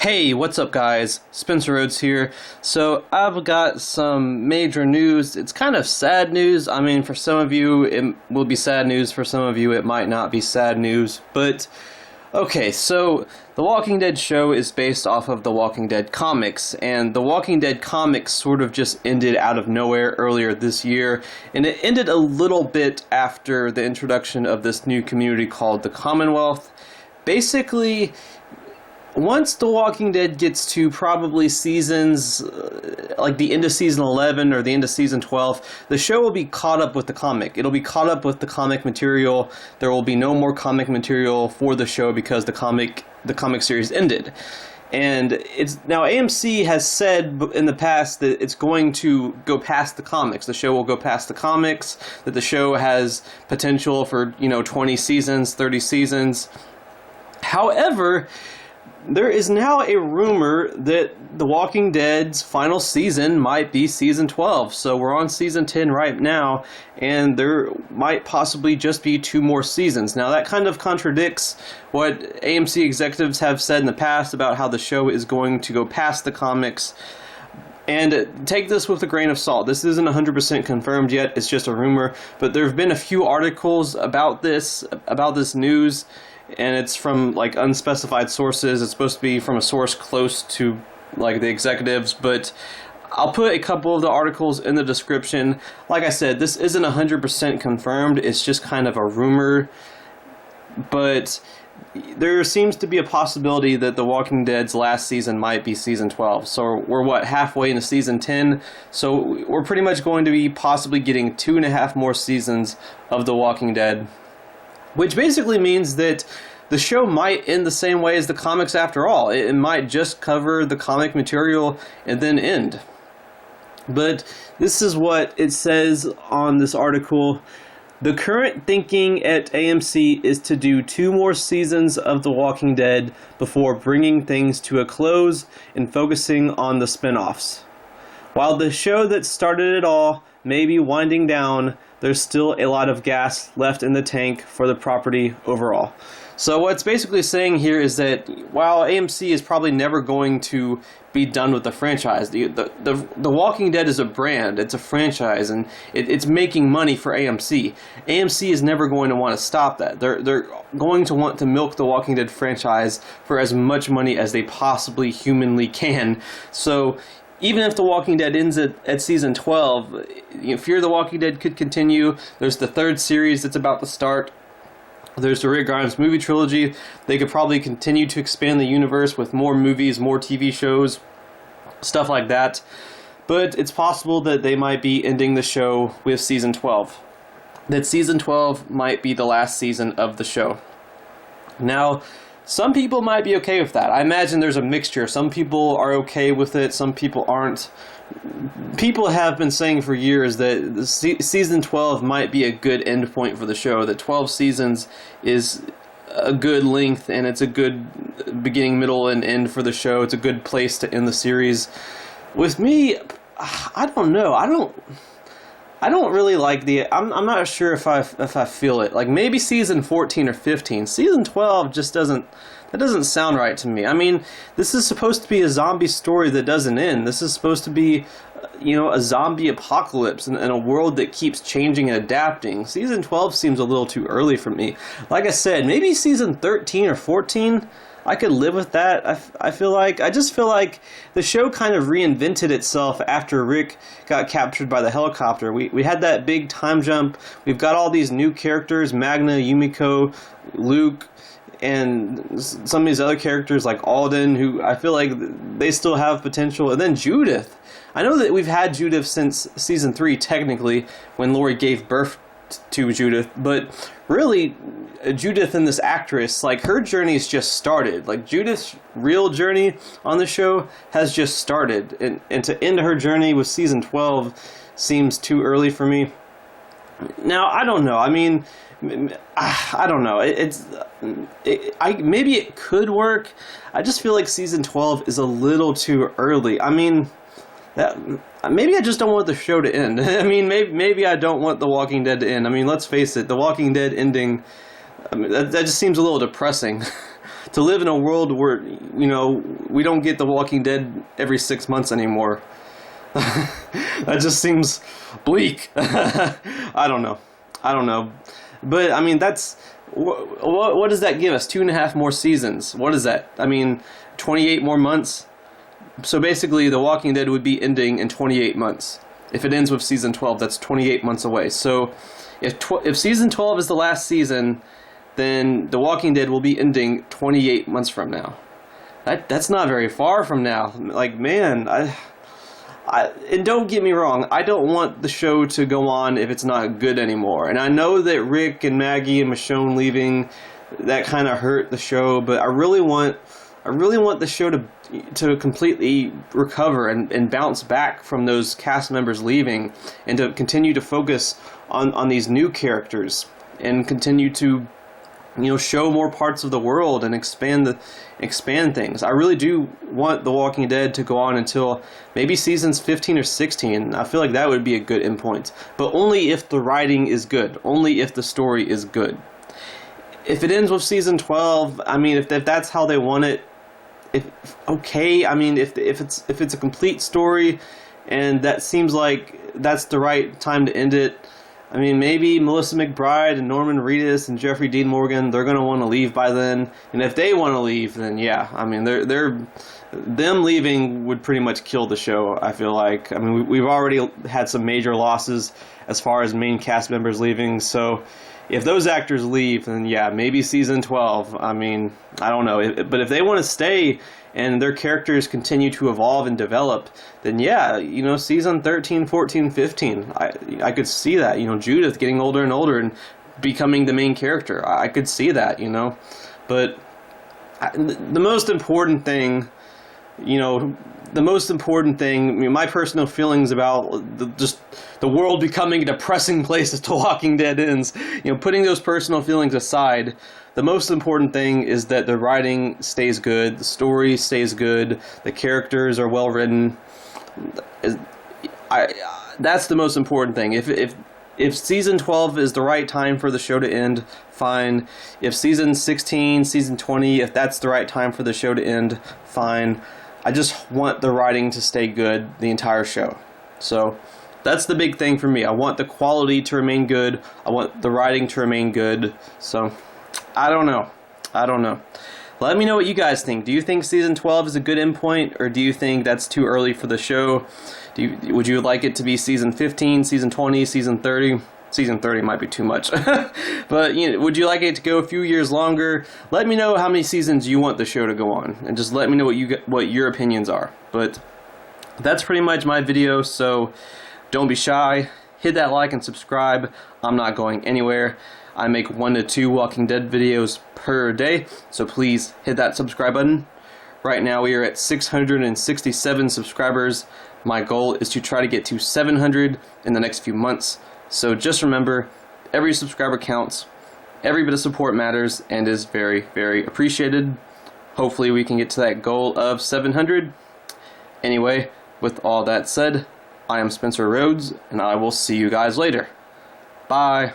Hey, what's up guys? Spencer Rhodes here. So I've got some major news. It's kind of sad news. I mean, for some of you it will be sad news, for some of you it might not be sad news. But okay, so The Walking Dead show is based off of The Walking Dead comics, and The Walking Dead comics sort of just ended out of nowhere earlier this year, and it ended a little bit after the introduction of this new community called the Commonwealth. Basically, once The Walking Dead gets to probably seasons, like the end of season 11 or the end of season 12, the show will be caught up with the comic. It'll be caught up with the comic material. There will be no more comic material for the show because the comic series ended. And it's now AMC has said in the past that it's going to go past the comics. The show will go past the comics, that the show has potential for, 20 seasons, 30 seasons. However, there is now a rumor that The Walking Dead's final season might be season 12. So we're on season 10 right now, and there might possibly just be 2 more seasons. Now that kind of contradicts what AMC executives have said in the past about how the show is going to go past the comics. And take this with a grain of salt. This isn't 100% confirmed yet. It's just a rumor. But there have been a few articles about this news, and it's from like unspecified sources. It's supposed to be from a source close to like the executives, but I'll put a couple of the articles in the description. Like I said, this isn't 100% confirmed. It's just kind of a rumor, but there seems to be a possibility that The Walking Dead's last season might be season 12. So we're halfway into season 10. So we're pretty much going to be possibly getting 2.5 more seasons of The Walking Dead, which basically means that the show might end the same way as the comics after all. It might just cover the comic material and then end. But this is what it says on this article. The current thinking at AMC is to do 2 more seasons of The Walking Dead before bringing things to a close and focusing on the spin-offs. While the show that started it all may be winding down, there's still a lot of gas left in the tank for the property overall. So what it's basically saying here is that while AMC is probably never going to be done with the franchise, the Walking Dead is a brand, it's a franchise, and it's making money for AMC. AMC is never going to want to stop that. They're going to want to milk the Walking Dead franchise for as much money as they possibly humanly can. So even if The Walking Dead ends at season 12, Fear the Walking Dead could continue. There's the 3rd series that's about to start. There's the Rick Grimes movie trilogy. They could probably continue to expand the universe with more movies, more TV shows, stuff like that. But it's possible that they might be ending the show with season 12. That season 12 might be the last season of the show. Now, some people might be okay with that. I imagine there's a mixture. Some people are okay with it, some people aren't. People have been saying for years that season 12 might be a good end point for the show, that 12 seasons is a good length, and it's a good beginning, middle, and end for the show. It's a good place to end the series. With me, I don't know. I don't really like I'm not sure if I feel it. Like maybe season 14 or 15. Season 12 just doesn't sound right to me. I mean, this is supposed to be a zombie story that doesn't end. This is supposed to be, a zombie apocalypse in a world that keeps changing and adapting. Season 12 seems a little too early for me. Like I said, maybe season 13 or 14, I could live with that. I just feel like the show kind of reinvented itself after Rick got captured by the helicopter. We had that big time jump. We've got all these new characters, Magna, Yumiko, Luke, and some of these other characters like Alden, who I feel like they still have potential. And then Judith. I know that we've had Judith since season 3, technically, when Lori gave birth to Judith, but really, Judith and this actress, like, her journey's just started. Like, Judith's real journey on the show has just started, and to end her journey with season 12 seems too early for me. Now, I don't know. I mean, I don't know. Maybe it could work. I just feel like season 12 is a little too early. I mean, maybe I just don't want the show to end. I mean, maybe I don't want The Walking Dead to end. I mean, let's face it, The Walking Dead ending, that just seems a little depressing. to live in a world where, you know, we don't get The Walking Dead every 6 months anymore. That just seems bleak. I don't know. But I mean, that's what does that give us? 2.5 more seasons. What is that? I mean, 28 more months. So basically, The Walking Dead would be ending in 28 months. If it ends with season 12, that's 28 months away. So if season 12 is the last season, then The Walking Dead will be ending 28 months from now. That's not very far from now. Like, man, and don't get me wrong, I don't want the show to go on if it's not good anymore. And I know that Rick and Maggie and Michonne leaving, that kind of hurt the show, but I really want the show to completely recover and bounce back from those cast members leaving, and to continue to focus on these new characters and continue to, you know, show more parts of the world and expand things. I really do want The Walking Dead to go on until maybe seasons 15 or 16. I feel like that would be a good endpoint, but only if the writing is good, only if the story is good. If it ends with season 12, I mean, if that's how they want it, okay. I mean, if it's a complete story, and that seems like that's the right time to end it. I mean, maybe Melissa McBride and Norman Reedus and Jeffrey Dean Morgan, they're going to want to leave by then. And if they want to leave, then yeah. I mean, them leaving would pretty much kill the show, I feel like. I mean, we've already had some major losses as far as main cast members leaving. So if those actors leave, then yeah, maybe season 12. I mean, I don't know. But if they want to stay and their characters continue to evolve and develop, then yeah, you know, season 13, 14, 15, I could see that. You know, Judith getting older and older and becoming the main character. I could see that, you know. But the most important thing, you know, I mean, my personal feelings about just the world becoming a depressing place as The Walking Dead ends, you know, putting those personal feelings aside, the most important thing is that the writing stays good, the story stays good, the characters are well written. That's the most important thing. If season 12 is the right time for the show to end, fine. If season 16, season 20, if that's the right time for the show to end, fine. I just want the writing to stay good the entire show. So that's the big thing for me. I want the quality to remain good. I want the writing to remain good. So I don't know. Let me know what you guys think. Do you think season 12 is a good endpoint, or do you think that's too early for the show? Would you like it to be season 15, season 20, season 30? Season 30 might be too much. But, you know, would you like it to go a few years longer? Let me know how many seasons you want the show to go on, and just let me know what your opinions are. But that's pretty much my video, so don't be shy. Hit that like and subscribe. I'm not going anywhere. I make 1 to 2 Walking Dead videos per day, so please hit that subscribe button. Right now we are at 667 subscribers. My goal is to try to get to 700 in the next few months. So just remember, every subscriber counts, every bit of support matters, and is very, very appreciated. Hopefully we can get to that goal of 700. Anyway, with all that said, I am Spencer Rhodes, and I will see you guys later. Bye.